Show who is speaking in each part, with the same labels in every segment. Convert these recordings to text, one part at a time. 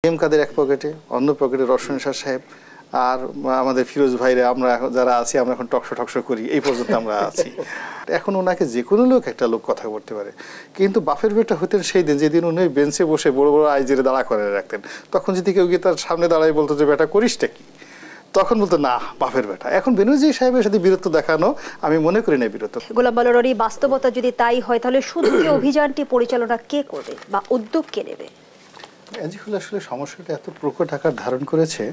Speaker 1: M কাদের এক পকেটে, অন্য পকেটে রওশন এরশাদ সাহেব, আর আমাদের ফিরোজ ভাইরে আমরা যারা আছি আমরা এখন টকশো টকশো করি, এই পর্যন্ত আমরা আছি। এখন ওনাকে যে কোনো লোক একটা লোক কথা বলতে পারে, কিন্তু বাপের বেটা হতেন সেই দিন যেদিন উনি বেঞ্চে বসে বড় বড় আইজিরে দাঁড়া করে রাখতেন। তখন যদি কেউ গিয়ে তার সামনে দাঁড়াই বলতো যে বেটা করিসটা কি, তখন বলতো না বাপের বেটা। এখন বেনজির সাহেবের সাথে বীরত্ব দেখানো আমি মনে করি না বীরত্ব।
Speaker 2: গোলাম বালুর বাস্তবতা যদি তাই হয়, তাহলে শুধু অভিযানটি পরিচালনা কে করবে বা উদ্যোগ কে নেবে?
Speaker 1: আসলে সমস্যাটা এত প্রকট আকার ধারণ করেছে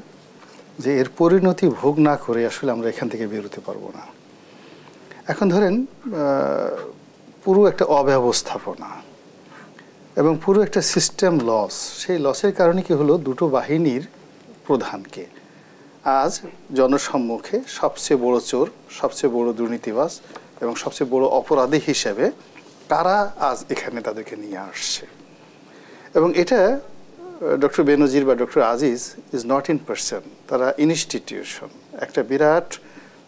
Speaker 1: যে এর পরিণতি ভোগ না করে আসলে আমরা এখান থেকে বেরোতে পারবো না। এখন ধরেন পুরো একটা অব্যবস্থাপনা এবং পুরো একটা সিস্টেম লস, সেই লসের কারণে কি হলো, দুটো বাহিনীর প্রধানকে আজ জনসম্মুখে সবচেয়ে বড় চোর, সবচেয়ে বড় দুর্নীতিবাজ এবং সবচেয়ে বড় অপরাধী হিসেবে কারা আজ এখানে তাদেরকে নিয়ে আসছে। এবং এটা ডক্টর বেনজির বা doctor Aziz is not in person, তারা ইনস্টিটিউশন, একটা বিরাট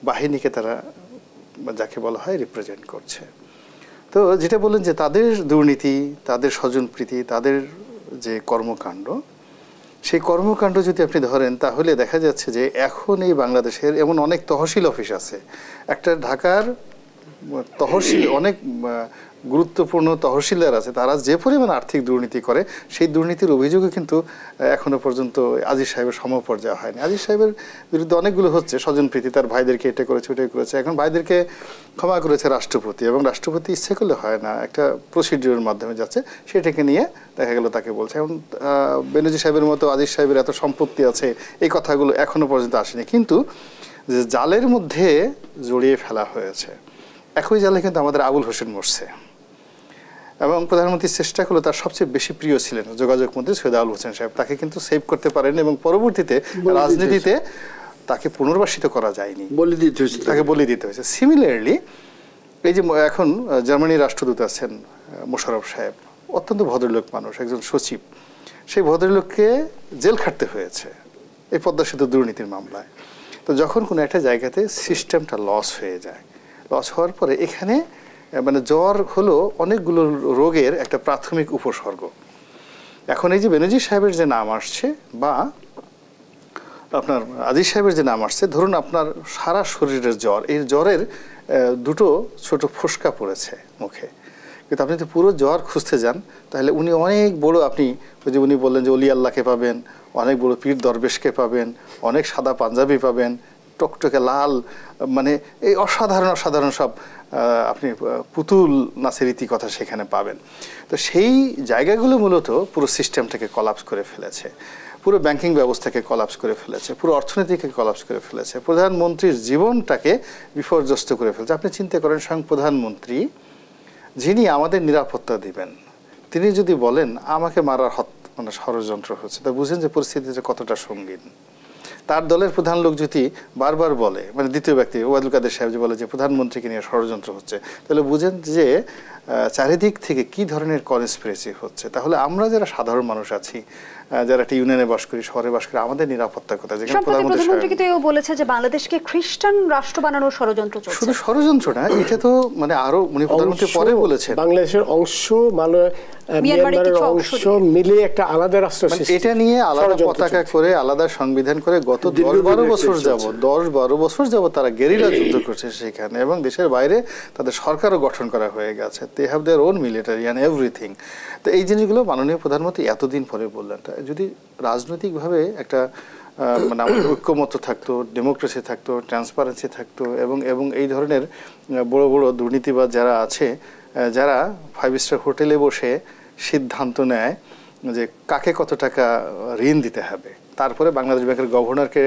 Speaker 1: বাহিনীকে তারা যাকে বলা হয় রিপ্রেজেন্ট করছে। তো যেটা বললেন যে তাদের দুর্নীতি, তাদের স্বজনপ্রীতি, তাদের যে কর্মকাণ্ড, সেই কর্মকাণ্ড যদি আপনি ধরেন তাহলে দেখা যাচ্ছে যে এখন এই বাংলাদেশের এমন অনেক তহসিল অফিস আছে। একটা ঢাকার তহসিল অনেক গুরুত্বপূর্ণ তহসিলদার আছে, তারা যে পরিমাণ আর্থিক দুর্নীতি করে সেই দুর্নীতির অভিযোগও কিন্তু এখনো পর্যন্ত আজিজ সাহেবের সমপর্যায়ে হয়নি। আজিজ সাহেবের বিরুদ্ধে অনেকগুলো হচ্ছে, স্বজনপ্রীতি, তার ভাইদেরকে এটা করেছে ওটাই করেছে। এখন ভাইদেরকে ক্ষমা করেছে রাষ্ট্রপতি, এবং রাষ্ট্রপতি ইচ্ছে করলে হয় না, একটা প্রসিডিওরের মাধ্যমে যাচ্ছে, সেটাকে নিয়ে দেখা গেল তাকে বলছে। এখন বেনজির সাহেবের মতো আজিজ সাহেবের এত সম্পত্তি আছে, এই কথাগুলো এখনো পর্যন্ত আসেনি, কিন্তু যে জালের মধ্যে জড়িয়ে ফেলা হয়েছে, একই জালে কিন্তু আমাদের আবুল হোসেন মরছে, এবং প্রধানমন্ত্রী চেষ্টা করলো, তার সবচেয়ে বেশি প্রিয় ছিলেন যোগাযোগ মন্ত্রী সৈয়দ আবুল হোসেন সাহেব, তাকে কিন্তু সেভ করতে পারেনি এবং পরবর্তীতে রাজনীতিতে তাকে পুনর্বাসিত করা যায়নি, তাকে বলি দিতে হয়েছে। সিমিলারলি এই যে এখন জার্মানির রাষ্ট্রদূত আছেন মোশাররফ সাহেব, অত্যন্ত ভদ্রলোক মানুষ, একজন সচিব, সেই ভদ্রলোককে জেল খাটতে হয়েছে এই পদ্মা সেতু দুর্নীতির মামলায়। তো যখন কোনো একটা জায়গাতে সিস্টেমটা লস হয়ে যায়, লস হওয়ার পরে এখানে মানে জ্বর হলো অনেকগুলো রোগের একটা প্রাথমিক উপসর্গ। এখন এই যে বেনজির সাহেবের যে নাম আসছে বা আপনার আজিজ সাহেবের যে নাম আসছে, ধরুন আপনার সারা শরীরের জ্বর, এই জ্বরের দুটো ছোট ফোসকা পড়েছে মুখে, কিন্তু আপনি যদি পুরো জ্বর খুঁজতে যান তাহলে উনি অনেক বড়, আপনি ওই যে উনি বললেন যে অলি আল্লাহকে পাবেন, অনেক বড় পীর দরবেশকে পাবেন, অনেক সাদা পাঞ্জাবি পাবেন, টকটকে লাল, মানে এই অসাধারণ অসাধারণ সব আপনি পুতুল নাচের রীতি কথা সেখানে পাবেন। তো সেই জায়গাগুলো মূলত পুরো সিস্টেমটাকে কলাপস করে ফেলেছে, পুরো ব্যাংকিং ব্যবস্থাকে কলাপস করে ফেলেছে, পুরো অর্থনীতিকে কলাপস করে ফেলেছে, প্রধানমন্ত্রীর জীবনটাকে বিপর্যস্ত করে ফেলেছে। আপনি চিন্তা করেন, স্বয়ং প্রধানমন্ত্রী যিনি আমাদের নিরাপত্তা দিবেন, তিনি যদি বলেন আমাকে মারার মানে ষড়যন্ত্র হচ্ছে, তা বুঝেন যে পরিস্থিতিটা কতটা সঙ্গীন। তার দলের প্রধান লোক যদি বারবার বলে, মানে দ্বিতীয় ব্যক্তি ওবায়দুল কাদের সাহেব যে বলে যে প্রধানমন্ত্রীকে নিয়ে ষড়যন্ত্র হচ্ছে, তাহলে বুঝেন যে চারিদিক থেকে কি ধরনের কনস্পিরেসি হচ্ছে। তাহলে আমরা যারা সাধারণ মানুষ আছি, যারা একটা ইউনিয়নে বাস করি, শহরে বাস করি, আমাদের নিরাপত্তা কোথায়? যেখানে
Speaker 2: প্রধানমন্ত্রী কিন্তু বলেছে যে বাংলাদেশকে খ্রিস্টান রাষ্ট্র বানানোর ষড়যন্ত্র চলছে।
Speaker 1: শুধু ষড়যন্ত্র না, এটা তো মানে আরো উনি প্রধানমন্ত্রী পরে বলেছেন
Speaker 3: বাংলাদেশের অংশ মিয়ানমারের অংশ মিলে একটা আলাদা রাষ্ট্র,
Speaker 1: এটা নিয়ে আলাদা পতাকা করে আলাদা সংবিধান করে গত 10-12 বছর যাবত তারা গেরিলা যুদ্ধ করছে সেখানে, এবং দেশের বাইরে তাদের সরকারও গঠন করা হয়ে গেছে। They have their own military and everything. তো এই জিনিসগুলো মাননীয় প্রধানমন্ত্রী এতদিন পরে বললেন। যদি রাজনৈতিকভাবে একটা মানে আমাদের ঐক্যমত্য থাকতো, ডেমোক্রেসি থাকতো, ট্রান্সপারেন্সি থাকতো, এবং এই ধরনের বড় বড় দুর্নীতিবাদ যারা আছে, যারা 5 স্টার হোটেলে বসে সিদ্ধান্ত নেয় যে কাকে কত টাকা ঋণ দিতে হবে, তারপরে বাংলাদেশ ব্যাংকের গভর্নরকে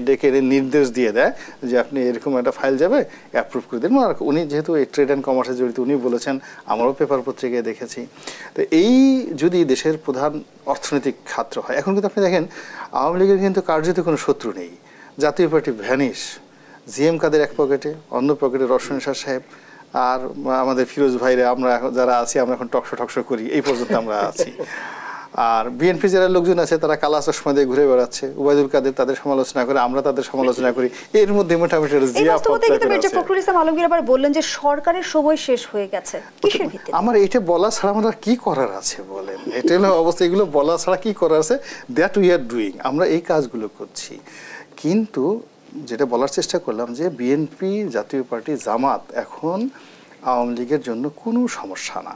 Speaker 1: ডেকে নির্দেশ দিয়ে দেয় যে আপনি এরকম একটা ফাইল যাবে, অ্যাপ্রুভ করে দিন। উনি যেহেতু এই ট্রেড অ্যান্ড কমার্সে জড়িত, উনি বলেছেন, আমারও পেপার পত্রিকায় দেখেছি। তো এই যদি দেশের প্রধান অর্থনৈতিক খাত হয়, এখন কিন্তু আপনি দেখেন আওয়ামী লীগের কিন্তু কার্যত কোনো শত্রু নেই, জাতীয় পার্টি ভ্যানিশ, জিএম কাদের এক পকেটে, অন্য পকেটে রওশন এরশাদ সাহেব, আর আমাদের ফিরোজ ভাইরে আমরা যারা আছি আমরা এখন টকশো টকশো করি, এই পর্যন্ত আমরা আছি। আর বিএনপি যারা লোকজন আছে তারা কালা চশমা দিয়ে ঘুরে বেড়াচ্ছে, ওবায়দুল কাদের তাদের সমালোচনা করে, আমরা তাদের সমালোচনা করি, এর মধ্যে মোটামুটি
Speaker 2: ফখরুল ইসলাম আলমগীর আবার বললেন যে সরকারের সময় শেষ হয়ে গেছে। কিসের ভিত্তিতে?
Speaker 1: আমার এটা বলা ছাড়া আমাদের কি করার আছে বলেন, এটা হলো অবস্থা। এগুলো বলা ছাড়া কি করার আছে? দ্যাট উই আর ডুইং, আমরা এই কাজগুলো করছি। কিন্তু যেটা বলার চেষ্টা করলাম যে বিএনপি, জাতীয় পার্টি, জামাত এখন আওয়ামী লীগের জন্য কোনো সমস্যা না।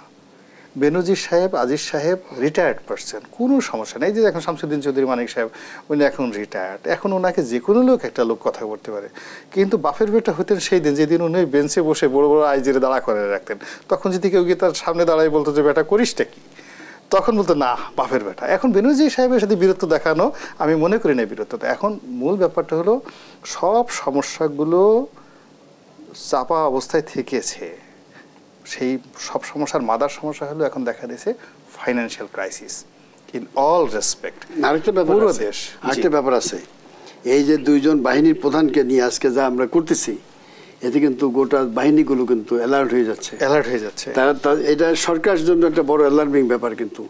Speaker 1: বেনজির সাহেব, আজিজ সাহেব রিটায়ার্ড পারসন, কোনো সমস্যা নেই। যে এখন শামসুদ্দিন চৌধুরী মানিক সাহেব উনি এখন রিটায়ার্ড, এখন ওনাকে যে কোনো লোক একটা লোক কথা বলতে পারে। কিন্তু বাপের বেটা হতেন সেই দিন যেদিন উনি বেঞ্চে বসে বড় বড় আইজিরে দাঁড়া করে রাখতেন, তখন যদি কেউ গিয়ে তার সামনে দাঁড়াই বলতো যে বেটা করিসটা কি, তখন বলতো না বাপের বেটা। এখন বেনজির সাহেবের সাথে বীরত্ব দেখানো আমি মনে করি না বীরত্বটা। এখন মূল ব্যাপারটা হলো সব সমস্যাগুলো চাপা অবস্থায় থেকেছে, সেই সব সমস্যার মাদার সমস্যা হলো এখন দেখা দিয়েছে financial crisis in all respect.
Speaker 3: আরেকটা ব্যাপার আছে, এই যে দুইজন বাহিনীর প্রধানকে নিয়ে আজকে যা আমরা করতেছি, এতে কিন্তু গোটা বাহিনীগুলো কিন্তু অ্যালার্ট হয়ে যাচ্ছে। এটা সরকারের জন্য একটা বড় অ্যালার্মিং ব্যাপার। কিন্তু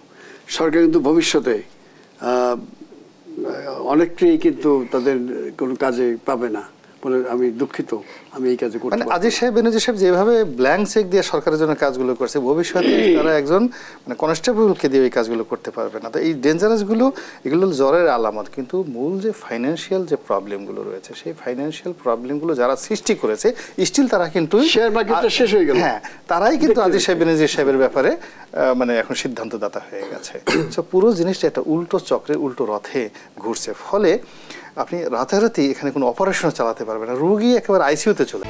Speaker 3: সরকার কিন্তু ভবিষ্যতে অনেকটাই কিন্তু তাদের কোনো কাজে পাবে না। আমি দুঃখিত, আমি এই কাজে করতে
Speaker 1: আজিজ সাহেব, বেনজির সাহেব যেভাবে ব্ল্যাঙ্ক চেক দিয়ে সরকারের জন্য কাজগুলো করছে, ভবিষ্যতে তারা একজন কনস্টেবলকে দিয়ে এই কাজগুলো করতে পারবে না। তো এই ডেঞ্জারাসগুলো, এগুলো জ্বরের আলামত। কিন্তু মূল যে ফাইন্যান্সিয়াল যে প্রবলেমগুলো রয়েছে, সেই ফাইন্যান্সিয়াল প্রবলেমগুলো যারা সৃষ্টি করেছে স্টিল তারা কিন্তু
Speaker 3: শেয়ার মার্কেটটা শেষ হয়ে গেল।
Speaker 1: হ্যাঁ, তারাই কিন্তু আজিজ সাহেব, বেনজির সাহেবের ব্যাপারে এখন সিদ্ধান্তদাতা হয়ে গেছে। পুরো জিনিসটা একটা উল্টো চক্রে, উল্টো রথে ঘুরছে। ফলে আপনি রাতারাতি এখানে কোনো অপারেশনও চালাতে পারবেন না, রোগী একেবারে আইসিইউতে চলে